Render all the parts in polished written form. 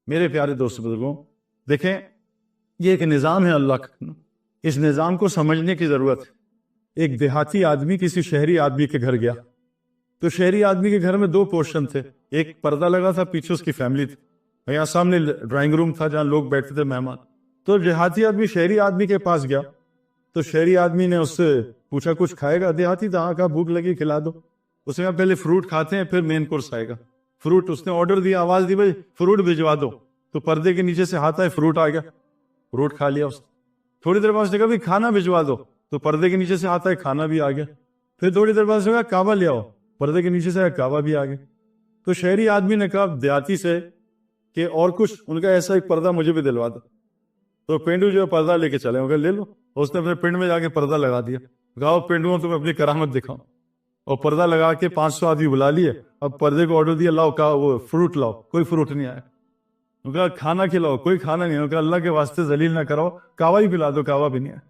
میرے پیارے دوست بزرگوں، دیکھیں یہ ایک نظام ہے اللہ کا، اس نظام کو سمجھنے کی ضرورت ہے۔ ایک دیہاتی آدمی کسی شہری آدمی کے گھر گیا تو شہری آدمی کے گھر میں دو پورشن تھے، ایک پردہ لگا تھا، پیچھے اس کی فیملی تھی، یہاں سامنے ڈرائنگ روم تھا جہاں لوگ بیٹھتے تھے مہمان۔ تو دیہاتی آدمی شہری آدمی کے پاس گیا تو شہری آدمی نے اس سے پوچھا کچھ کھائے گا؟ دیہاتی تھا، کہا بھوک لگی کھلا دو۔ اس نے کہا پہلے فروٹ کھاتے ہیں پھر مین کورس آئے گا۔ فروٹ اس نے آرڈر دیا، آواز دی بھائی فروٹ بھجوا دو، تو پردے کے نیچے سے ہاتھ آئے، فروٹ آ گیا، فروٹ کھا لیا اس نے۔ تھوڑی دیر بعد اس نے کہا کھانا بھجوا دو، تو پردے کے نیچے سے ہاتھ آئے، کھانا بھی آ گیا۔ پھر تھوڑی دیر بعد اس نے کہا کعبہ لے آؤ، پردے کے نیچے سے آیا، کعبہ بھی آ گیا۔ تو شہری آدمی نے کہا دیہاتی سے کہ اور کچھ؟ ان کا ایسا ایک پردہ مجھے بھی دلوا دو۔ تو پینڈو جو پردہ لے کے چلے، ان کا لے لو۔ اس نے اپنے پنڈ میں جا کے پردہ لگا دیا، کہا پینڈو تم اپنی کرامت دکھاؤ، اور پردہ لگا کے 500 آدمی بلا لیے۔ اب پردے کو آرڈر دیا لاؤ، کہا وہ فروٹ لاؤ، کوئی فروٹ نہیں آیا۔ ان کا کھانا کھلاؤ، کوئی کھانا نہیں۔ ان کا اللہ کے واسطے ذلیل نہ کراؤ، کعبہ ہی پلا دو، کعبہ بھی نہیں آیا۔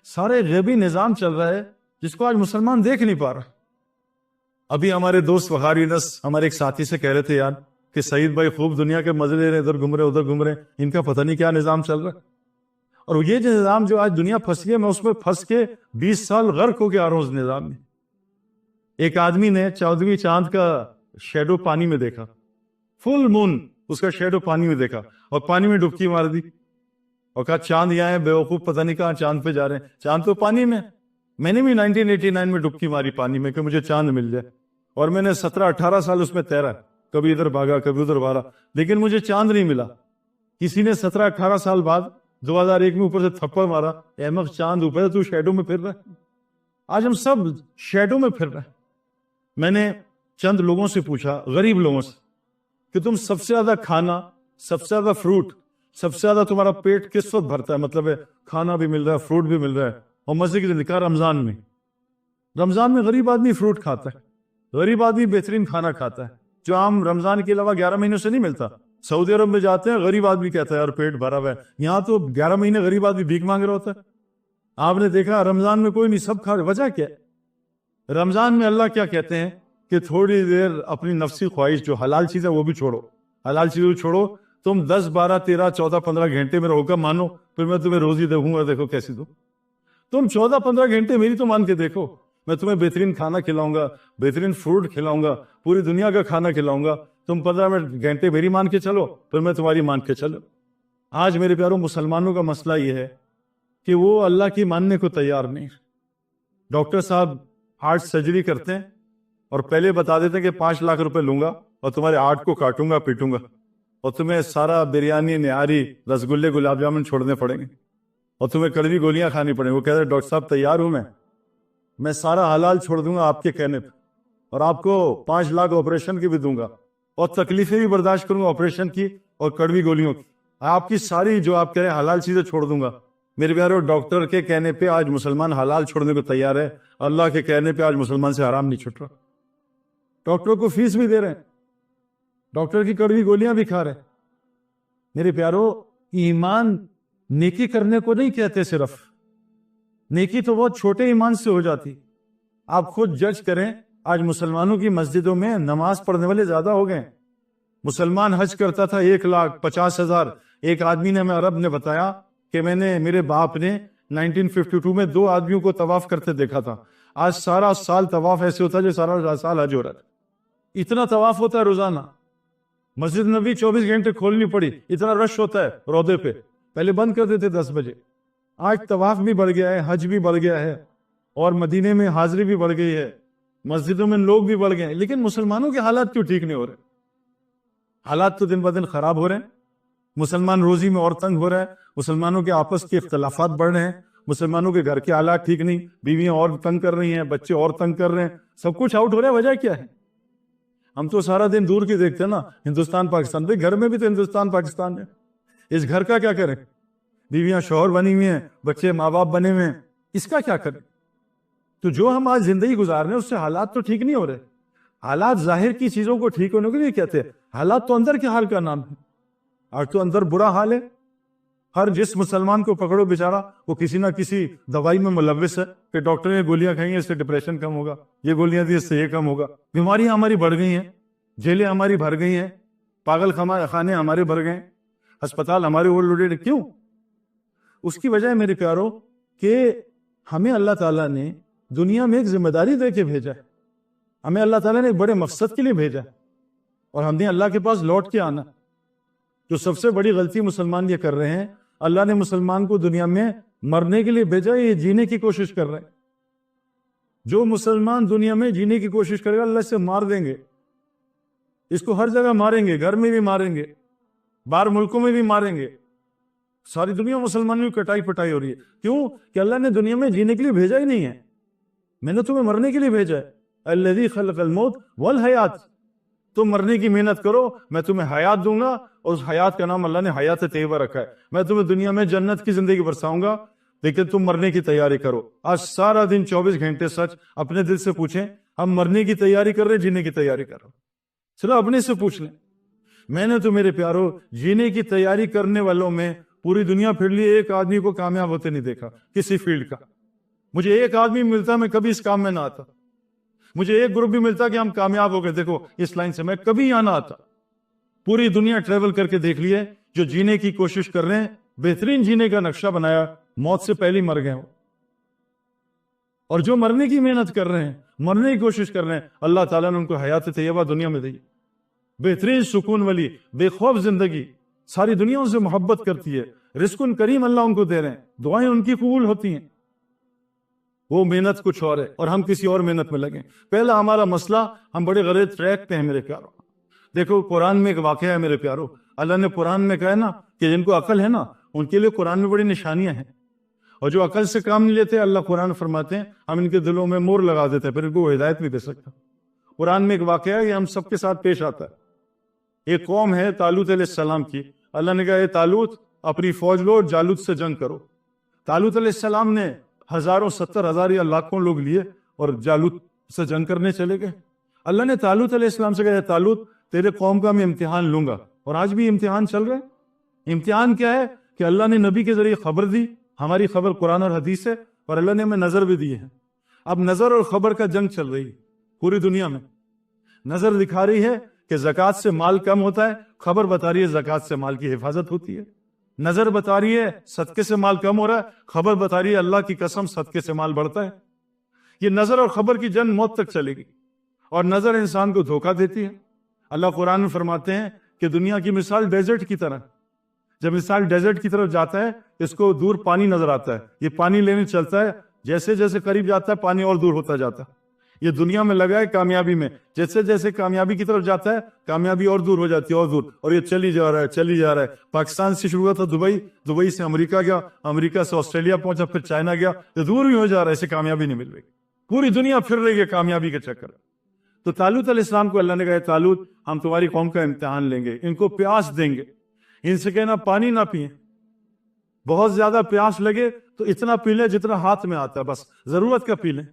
سارے غیبی نظام چل رہا ہے جس کو آج مسلمان دیکھ نہیں پا رہا۔ ابھی ہمارے دوست وقار یونس ہمارے ایک ساتھی سے کہہ رہے تھے یار کہ سعید بھائی خوب دنیا کے مزے لے رہے، ادھر گھوم رہے ادھر گھوم رہے، ان کا پتہ نہیں کیا نظام چل رہا ہے۔ اور یہ جو نظام جو آج دنیا پھنس گئی، میں اس میں پھنس کے 20 سال غرق ہو کے آ رہا ہوں اس نظام میں۔ ایک آدمی نے 14ویں چاند کا شیڈو پانی میں دیکھا، فل مون اس کا شیڈو پانی میں دیکھا، اور پانی میں ڈبکی مار دی اور کہا چاند یہاں ہے، بیوقوف پتہ نہیں کہاں چاند پہ جا رہے ہیں، چاند تو پانی میں۔ میں نے بھی 1989 میں ڈبکی ماری پانی میں کہ مجھے چاند مل جائے، اور میں نے 17-18 سال اس میں تیرا، کبھی ادھر بھاگا کبھی ادھر بھاگا، لیکن مجھے چاند نہیں ملا۔ کسی نے 17-18 سال بعد 2001 میں اوپر سے تھپڑ مارا، احمد چاند اوپر ہے، تو شیڈو میں پھر رہا ہے۔ آج ہم سب شیڈو میں پھر رہے ہیں۔ میں نے چند لوگوں سے پوچھا، غریب لوگوں سے، کہ تم سب سے زیادہ کھانا، سب سے زیادہ فروٹ، سب سے زیادہ تمہارا پیٹ کس وقت بھرتا ہے؟ مطلب ہے کھانا بھی مل رہا ہے، فروٹ بھی مل رہا ہے، اور مزے کی زندگی رمضان میں۔ رمضان میں غریب آدمی فروٹ کھاتا ہے، غریب آدمی بہترین کھانا کھاتا ہے، جو عام رمضان کے علاوہ 11 مہینوں سے نہیں ملتا۔ سعودی عرب میں جاتے ہیں، غریب آدمی کہتا ہے یار پیٹ بھرا ہوا ہے، یہاں تو 11 مہینے غریب آدمی بھیک مانگ رہا ہوتا ہے۔ آپ نے دیکھا رمضان میں کوئی نہیں، سب کھا رہے، وجہ کیا ہے؟ رمضان میں اللہ کیا کہتے ہیں کہ تھوڑی دیر اپنی نفسی خواہش جو حلال چیز ہے وہ بھی چھوڑو، حلال چیزیں چھوڑو، تم 10 12 13 14 15 گھنٹے میرا حکم مانو، پھر میں تمہیں روزی دوں گا، دیکھو کیسی دوں۔ تم 14 15 گھنٹے میری تو مان کے دیکھو، میں تمہیں بہترین کھانا کھلاؤں گا، بہترین فروٹ کھلاؤں گا، پوری دنیا کا کھانا کھلاؤں گا، تم 15 گھنٹے میری مان کے چلو، پھر میں تمہاری مان کے چلو۔ آج میرے پیاروں مسلمانوں کا مسئلہ یہ ہے کہ وہ اللہ کی ماننے کو تیار نہیں۔ ڈاکٹر صاحب ہارٹ سرجری کرتے ہیں اور پہلے بتا دیتے ہیں کہ 5 لاکھ روپے لوں گا اور تمہارے ہارٹ کو کاٹوں گا، پیٹوں گا، اور تمہیں سارا بریانی، نہاری، رسگلے، گلاب جامن چھوڑنے پڑیں گے، اور تمہیں کڑوی گولیاں کھانی پڑیں گے۔ وہ کہتے ہیں ڈاکٹر صاحب تیار ہوں، میں سارا حلال چھوڑ دوں گا آپ کے کہنے پہ، اور آپ کو 5 لاکھ آپریشن کی بھی دوں گا، اور تکلیفیں بھی برداشت کروں گا آپریشن کی اور کڑوی گولیوں کی، آپ کی ساری جو آپ کہہ رہے ہیں حلال چیزیں چھوڑ دوں گا۔ میرے پیارے ڈاکٹر کے کہنے پہ آج مسلمان حلال چھوڑنے کو تیار ہے، اللہ کے کہنے پہ آج مسلمان سے حرام نہیں چھوٹ رہا۔ ڈاکٹر کو فیس بھی دے رہے ہیں، ڈاکٹر کی کڑوی گولیاں بھی کھا رہے ہیں۔ میرے پیارو، ایمان نیکی کرنے کو نہیں کہتے، صرف نیکی تو بہت چھوٹے ایمان سے ہو جاتی۔ آپ خود جج کریں، آج مسلمانوں کی مسجدوں میں نماز پڑھنے والے زیادہ ہو گئے۔ مسلمان حج کرتا تھا 1,50,000، ایک آدمی نے ہمیں عرب نے بتایا کہ میرے باپ نے 1952 میں 2 آدمیوں کو طواف کرتے دیکھا تھا۔ آج سارا سال طواف ایسے ہوتا ہے جو سارا سال حج ہو رہا ہے، اتنا طواف ہوتا ہے روزانہ۔ مسجد نبی 24 گھنٹے کھولنی پڑی، اتنا رش ہوتا ہے رودے پہ، پہلے بند کر دیتے 10 بجے۔ آج طواف بھی بڑھ گیا ہے، حج بھی بڑھ گیا ہے، اور مدینے میں حاضری بھی بڑھ گئی ہے، مسجدوں میں لوگ بھی بڑھ گئے ہیں، لیکن مسلمانوں کے حالات کیوں ٹھیک نہیں ہو رہے؟ حالات تو دن بدن خراب ہو رہے ہیں۔ مسلمان روزی میں اور تنگ ہو رہا ہے، مسلمانوں کے آپس کے اختلافات بڑھ رہے ہیں، مسلمانوں کے گھر کے حالات ٹھیک نہیں، بیویاں اور تنگ کر رہی ہیں، بچے اور تنگ کر رہے ہیں، سب کچھ آؤٹ ہو رہا ہے۔ وجہ کیا ہے؟ ہم تو سارا دن دور کی دیکھتے ہیں نا، ہندوستان پاکستان، بھائی گھر میں بھی تو ہندوستان پاکستان ہے، اس گھر کا کیا کریں؟ بیویاں شوہر بنی ہوئی ہیں، بچے ماں باپ بنے ہوئے ہیں، اس کا کیا کریں؟ تو جو ہم آج زندگی گزار رہے ہیں اس سے حالات تو ٹھیک نہیں ہو رہے۔ حالات ظاہر کی چیزوں کو ٹھیک ہونے کے لیے کہتے ہیں، حالات تو اندر کے حال کا نام ہے۔ آج تو اندر برا حال ہے، ہر جس مسلمان کو پکڑو بیچارہ وہ کسی نہ کسی دوائی میں ملوث ہے، کہ ڈاکٹر نے گولیاں کھائیں گے اس سے ڈپریشن کم ہوگا، یہ گولیاں دی اس سے یہ کم ہوگا۔ بیماریاں ہماری بڑھ گئی ہیں، جیلیں ہماری بھر گئی ہیں، پاگل خانے ہمارے بھر گئے ہیں، ہسپتال ہمارے اوور لوڈیڈ کیوں؟ اس کی وجہ ہے میرے پیاروں کہ ہمیں اللہ تعالیٰ نے دنیا میں ایک ذمہ داری دے کے بھیجا ہے. ہمیں اللہ تعالیٰ نے ایک بڑے مقصد کے لیے بھیجا ہے اور ہم نے اللہ کے پاس لوٹ کے آنا. جو سب سے بڑی غلطی مسلمان یہ کر رہے ہیں, اللہ نے مسلمان کو دنیا میں مرنے کے لیے بھیجا, یہ جینے کی کوشش کر رہے ہیں. جو مسلمان دنیا میں جینے کی کوشش کرے گا اللہ سے مار دیں گے. اس کو ہر جگہ ماریں گے, گھر میں بھی ماریں گے, باہر ملکوں میں بھی ماریں گے. ساری دنیا مسلمانوں کی کٹائی پٹائی ہو رہی ہے. کیوں؟ کہ اللہ نے دنیا میں جینے کے لیے بھیجا ہی نہیں ہے, میں نے تمہیں مرنے کے لیے بھیجا ہے. الذی خلق الموت والحیات, تم مرنے کی محنت کرو, میں تمہیں حیات دوں گا, اور اس حیات کا نام اللہ نے حیات طیبہ رکھا ہے. میں تمہیں دنیا میں جنت کی زندگی برساؤں گا, لیکن تم مرنے کی تیاری کرو. آج سارا دن 24 گھنٹے سچ اپنے دل سے پوچھیں, ہم مرنے کی تیاری کر رہے, جینے کی تیاری کر رہے؟ چلو اپنے سے پوچھ لیں. میں نے تو میرے پیاروں جینے کی تیاری کرنے والوں میں پوری دنیا پھر لی, ایک آدمی کو کامیاب ہوتے نہیں دیکھا کسی فیلڈ کا. مجھے ایک آدمی ملتا میں کبھی اس کام میں نہ آتا. مجھے ایک گروپ بھی ملتا کہ ہم کامیاب ہو گئے, دیکھو اس لائن سے, میں کبھی یہاں نہ آتا. پوری دنیا ٹریول کر کے دیکھ لیے, جو جینے کی کوشش کر رہے ہیں, بہترین جینے کا نقشہ بنایا, موت سے پہلے مر گئے ہو. اور جو مرنے کی محنت کر رہے ہیں, مرنے کی کوشش کر رہے ہیں, اللہ تعالیٰ نے ان کو حیات طیبہ دنیا میں دی, بہترین سکون والی بے خوف زندگی. ساری دنیا ان سے محبت کرتی ہے, رزق کریم اللہ ان کو دے رہے ہیں, دعائیں ان کی قبول ہوتی ہیں. وہ محنت کچھ اور ہے اور ہم کسی اور محنت میں لگیں. پہلا ہمارا مسئلہ, ہم بڑے غلط ٹریک پہ ہیں میرے پیاروں. دیکھو قرآن میں ایک واقعہ ہے میرے پیاروں, اللہ نے قرآن میں کہا ہے نا کہ جن کو عقل ہے نا ان کے لیے قرآن میں بڑی نشانیاں ہیں, اور جو عقل سے کام نہیں لیتے اللہ قرآن فرماتے ہیں ہم ان کے دلوں میں مور لگا دیتے ہیں, پھر ان کو ہدایت نہیں دے سکتا. قرآن میں ایک واقعہ ہے, یہ ہم سب کے ساتھ پیش آتا ہے. ایک قوم ہے طالوت علیہ السلام کی, اللہ نے کہا اے طالوت اپنی فوج لو, جالوت سے جنگ کرو. طالوت علیہ السلام نے ہزاروں 70,000 یا لاکھوں لوگ لیے اور جالوت سے جنگ کرنے چلے گئے. اللہ نے طالوت علیہ السلام سے کہا طالوت تیرے قوم کا میں امتحان لوں گا, اور آج بھی امتحان چل رہے ہیں. امتحان کیا ہے کہ اللہ نے نبی کے ذریعے خبر دی, ہماری خبر قرآن اور حدیث ہے, اور اللہ نے ہمیں نظر بھی دی ہے. اب نظر اور خبر کا جنگ چل رہی ہے پوری دنیا میں. نظر دکھا رہی ہے کہ زکوٰۃ سے مال کم ہوتا ہے, خبر بتا رہی ہے زکوٰۃ سے مال کی حفاظت ہوتی ہے. نظر بتا رہی ہے صدقے سے مال کم ہو رہا ہے, خبر بتا رہی ہے اللہ کی قسم صدقے سے مال بڑھتا ہے. یہ نظر اور خبر کی جنگ موت تک چلے گی, اور نظر انسان کو دھوکہ دیتی ہے. اللہ قرآن میں فرماتے ہیں کہ دنیا کی مثال ڈیزرٹ کی طرح. جب انسان ڈیزرٹ کی طرف جاتا ہے اس کو دور پانی نظر آتا ہے, یہ پانی لینے چلتا ہے, جیسے جیسے قریب جاتا ہے پانی اور دور ہوتا جاتا ہے. یہ دنیا میں لگا ہے کامیابی میں, جیسے جیسے کامیابی کی طرف جاتا ہے کامیابی اور دور ہو جاتی ہے, اور دور, اور یہ چلی جا رہا ہے چلی جا رہا ہے. پاکستان سے شروع ہوا تھا دبئی, دبئی سے امریکہ گیا, امریکہ سے آسٹریلیا پہنچا, پھر چائنا گیا, یہ دور ہی ہو جا رہا ہے, اسے کامیابی نہیں مل رہی. پوری دنیا پھر رہی ہے کامیابی کے چکر. تو طالوت علیہ السلام کو اللہ نے کہا طالوت ہم تمہاری قوم کا امتحان لیں گے, ان کو پیاس دیں گے, ان سے کہنا پانی نہ پئیں, بہت زیادہ پیاس لگے تو اتنا پی لیں جتنا ہاتھ میں آتا ہے, بس ضرورت کا پی لیں.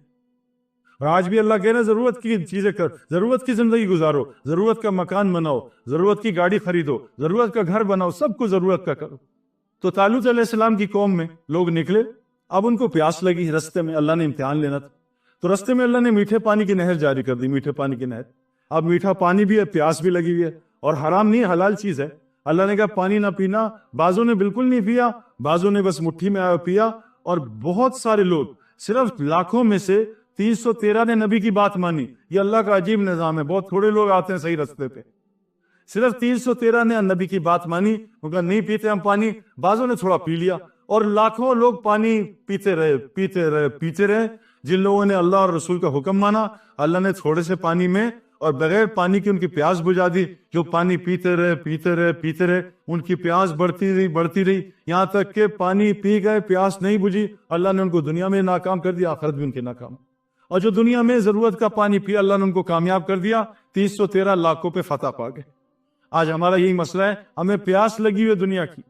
اور آج بھی اللہ کہہ رہے ہیں ضرورت کی چیزیں کر, ضرورت کی زندگی گزارو, ضرورت کا مکان بناؤ, ضرورت کی گاڑی خریدو, ضرورت کا گھر بناؤ, سب کو ضرورت کا کرو. تو طالوت علیہ السلام کی قوم میں لوگ نکلے, اب ان کو پیاس لگی, رستے میں اللہ نے امتحان لینا تھا, تو رستے میں اللہ نے میٹھے پانی کی نہر جاری کر دی, میٹھے پانی کی نہر. اب میٹھا پانی بھی ہے, پیاس بھی لگی ہوئی ہے, اور حرام نہیں, حلال چیز ہے. اللہ نے کہا پانی نہ پینا, بعضوں نے بالکل نہیں پیا, بعضوں نے بس مٹھی میں آیا پیا, اور بہت سارے لوگ, صرف لاکھوں میں سے 313 نے نبی کی بات مانی. یہ اللہ کا عجیب نظام ہے, بہت تھوڑے لوگ آتے ہیں صحیح رستے پہ. صرف 313 نے نبی کی بات مانی, ان کا نہیں پیتے ہم پانی, بعضوں نے تھوڑا پی لیا, اور لاکھوں لوگ پانی پیتے رہے پیتے رہے پیتے رہے. جن لوگوں نے اللہ اور رسول کا حکم مانا, اللہ نے تھوڑے سے پانی میں اور بغیر پانی کی ان کی پیاس بجھا دی. جو پانی پیتے رہے پیتے رہے پیتے رہے, ان کی پیاس بڑھتی رہی, یہاں تک کہ پانی پی گئے, پیاس نہیں بجھی. اللہ نے ان کو دنیا میں ناکام کر دیا, آخرت بھی ان کے ناکام. اور جو دنیا میں ضرورت کا پانی پیا, اللہ نے ان کو کامیاب کر دیا, 313 لاکھوں پہ فتح پا گئے. آج ہمارا یہی مسئلہ ہے, ہمیں پیاس لگی ہوئی دنیا کی,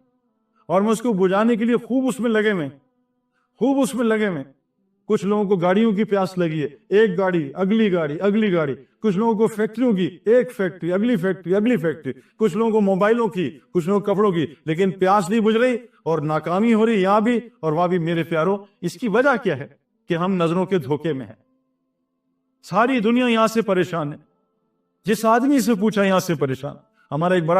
اور ہم اس کو بجھانے کے لیے خوب اس میں لگے ہوئے. کچھ لوگوں کو گاڑیوں کی پیاس لگی ہے, ایک گاڑی اگلی گاڑی. کچھ لوگوں کو فیکٹریوں کی, ایک فیکٹری اگلی فیکٹری. کچھ لوگوں کو موبائلوں کی, کچھ لوگوں کو کپڑوں کی, لیکن پیاس نہیں بجھ رہی اور ناکامی ہو رہی یہاں بھی اور وہاں بھی. میرے پیاروں, اس کی وجہ کیا ہے کہ ہم نظروں کے دھوکے میں ہیں. ساری دنیا یہاں سے پریشان ہے, جس آدمی سے پوچھا یہاں سے پریشان. ہمارا ایک بڑا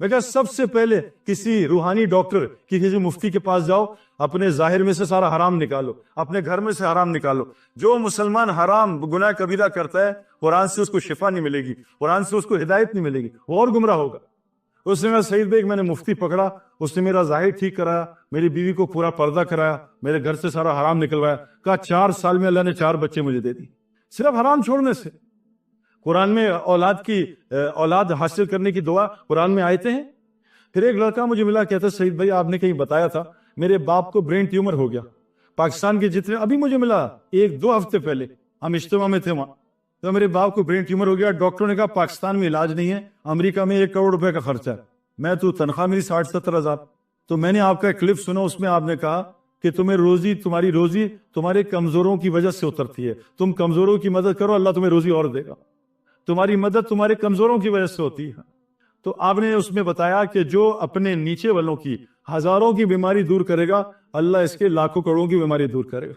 میں کہا سب سے پہلے کسی روحانی ڈاکٹر کسی مفتی کے پاس جاؤ, اپنے ظاہر میں سے سارا حرام نکالو, اپنے گھر میں سے حرام نکالو. جو مسلمان حرام گناہ کبیرہ کرتا ہے قرآن سے اس کو شفا نہیں ملے گی, قرآن سے اس کو ہدایت نہیں ملے گی, وہ اور گمراہ ہوگا. اس نے کہا سعید بھائی میں نے مفتی پکڑا, اس نے میرا ظاہر ٹھیک کرایا, میری بیوی کو پورا پردہ کرایا, میرے گھر سے سارا حرام نکلوایا. کہا 4 سال میں اللہ نے 4 بچے مجھے دے دی صرف حرام چھوڑنے سے. قرآن میں اولاد حاصل کرنے کی دعا قرآن میں آیتیں ہیں. پھر ایک لڑکا مجھے ملا, کہتا سعید بھائی آپ نے کہیں بتایا تھا میرے باپ کو برین ٹیومر ہو گیا. پاکستان کے جتنے, ابھی مجھے ملا 1-2 ہفتے پہلے, ہم اجتماع میں تھے وہاں, تو میرے باپ کو برین ٹیومر ہو گیا. ڈاکٹروں نے کہا پاکستان میں علاج نہیں ہے, امریکہ میں 1 کروڑ روپے کا خرچہ ہے. میں تو تنخواہ میری 60-70 ہزار. تو میں نے آپ کا ایک کلپ سنا, اس میں آپ نے کہا کہ تمہاری روزی تمہارے کمزوروں کی وجہ سے اترتی ہے, تم کمزوروں کی مدد کرو اللہ تمہیں روزی اور دے گا. تمہاری مدد تمہارے کمزوروں کی وجہ سے ہوتی ہے. تو آپ نے اس میں بتایا کہ جو اپنے نیچے والوں کی ہزاروں کی بیماری دور کرے گا اللہ اس کے لاکھوں کروڑوں کی بیماری دور کرے گا.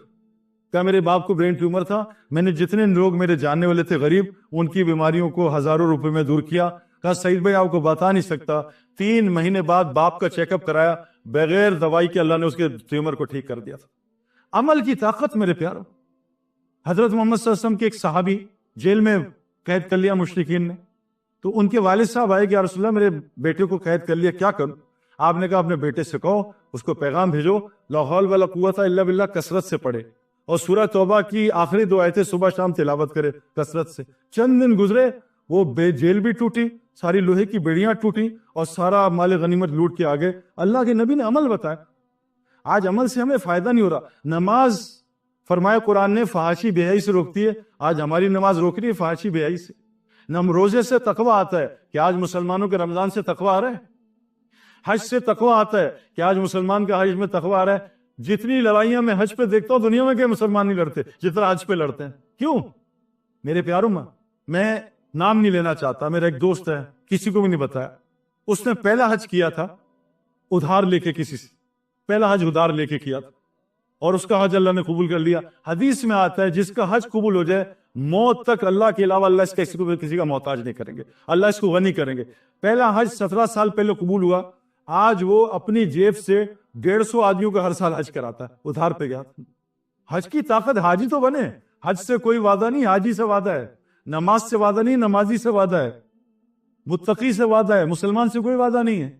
کہا میرے باپ کو برین ٹیومر تھا, میں نے جتنے لوگ میرے جاننے والے تھے غریب, ان کی بیماریوں کو ہزاروں روپے میں دور کیا. کہا سعید بھائی آپ کو بتا نہیں سکتا, 3 مہینے بعد باپ کا چیک اپ کرایا, بغیر دوائی کے اللہ نے اس کے ٹیومر کو ٹھیک کر دیا تھا. عمل کی طاقت میرے پیارو. حضرت محمد صلی اللہ علیہ وسلم کے ایک صحابی جیل میں قید کر لیا مشرکین نے, تو ان کے والد صاحب آئے کہ یا رسول اللہ میرے بیٹے کو قید کر لیا, کیا کروں؟ آپ نے کہا اپنے بیٹے سے کہو اس کو پیغام بھیجو لا حول ولا قوت الا باللہ کثرت سے پڑھے, اور سورہ توبہ کی آخری 2 آیتیں صبح شام تلاوت کرے کثرت سے. چند دن گزرے, وہ جیل بھی ٹوٹی, ساری لوہے کی بیڑیاں ٹوٹی, اور سارا مال غنیمت لوٹ کے آگے. اللہ کے نبی نے عمل بتایا. آج عمل سے ہمیں فائدہ نہیں ہو رہا. نماز فرمایا قرآن نے فحاشی بے حیائی سے روکتی ہے, آج ہماری نماز روک رہی ہے فحاشی بے حیائی سے. روزے سے تقوی آتا ہے کہ آج مسلمانوں کے رمضان سے تقوی آ رہا ہے. حج سے تقوی آتا ہے کہ آج مسلمان کا حج میں تقوی آ رہا ہے. جتنی لڑائیاں میں حج پہ دیکھتا ہوں دنیا میں کہ مسلمان نہیں لڑتے جتنا حج پہ لڑتے ہیں. کیوں میرے پیاروں؟ میں نام نہیں لینا چاہتا, میرا ایک دوست ہے, کسی کو بھی نہیں بتایا, اس نے پہلا حج کیا تھا ادھار لے کے, کسی سے پہلا حج ادھار لے کے کیا تھا, اور اس کا حج اللہ نے قبول کر لیا. حدیث میں آتا ہے جس کا حج قبول ہو جائے موت تک اللہ کے علاوہ اللہ اس کا کسی کا محتاج نہیں کریں گے, اللہ اس کو غنی کریں گے. پہلا حج 17 سال پہلے قبول ہوا, آج وہ اپنی جیب سے 150 آدمیوں کا ہر سال حج کراتا ہے, ادھار پہ گیا. حج کی طاقت, حاجی تو بنے. حج سے کوئی وعدہ نہیں, حاجی سے وعدہ ہے. نماز سے وعدہ نہیں, نمازی سے وعدہ ہے. متقی سے وعدہ ہے, مسلمان سے کوئی وعدہ نہیں ہے.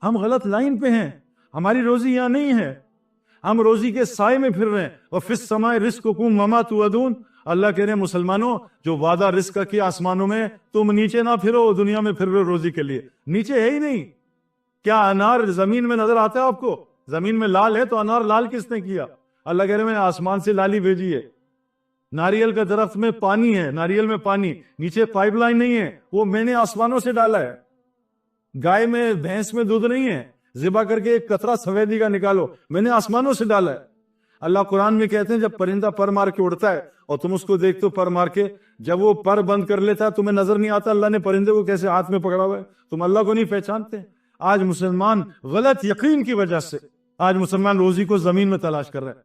ہم غلط لائن پہ ہیں, ہماری روزی یہاں نہیں ہے, ہم روزی کے سائے میں پھر رہے ہیں. وَفِي السَّمَاءِ رِزْقُكُمْ وَمَا تُوعَدُونَ. اللہ کہہ رہے ہیں مسلمانوں جو وعدہ رزق کا کیا آسمانوں میں, تم نیچے نہ پھرو, دنیا میں پھر رہے روزی کے لیے, نیچے ہے ہی نہیں. کیا انار زمین میں نظر آتا ہے آپ کو؟ زمین میں لال ہے تو انار لال کس نے کیا؟ اللہ کہہ رہے ہیں میں نے آسمان سے لالی بھیجی ہے. ناریل کا درخت میں پانی ہے, ناریل میں پانی, نیچے پائپ لائن نہیں ہے, وہ میں نے آسمانوں سے ڈالا ہے. گائے میں بھینس میں دودھ نہیں ہے, ذبح کر کے ایک قطرہ سفیدی کا نکالو, میں نے آسمانوں سے ڈالا ہے. اللہ قرآن میں کہتے ہیں جب پرندہ پر مار کے اڑتا ہے اور تم اس کو دیکھتے ہو پر مار کے, جب وہ پر بند کر لیتا ہے تمہیں نظر نہیں آتا اللہ نے پرندے کو کیسے ہاتھ میں پکڑا ہوا ہے, تم اللہ کو نہیں پہچانتے. آج مسلمان غلط یقین کی وجہ سے آج مسلمان روزی کو زمین میں تلاش کر رہے ہیں.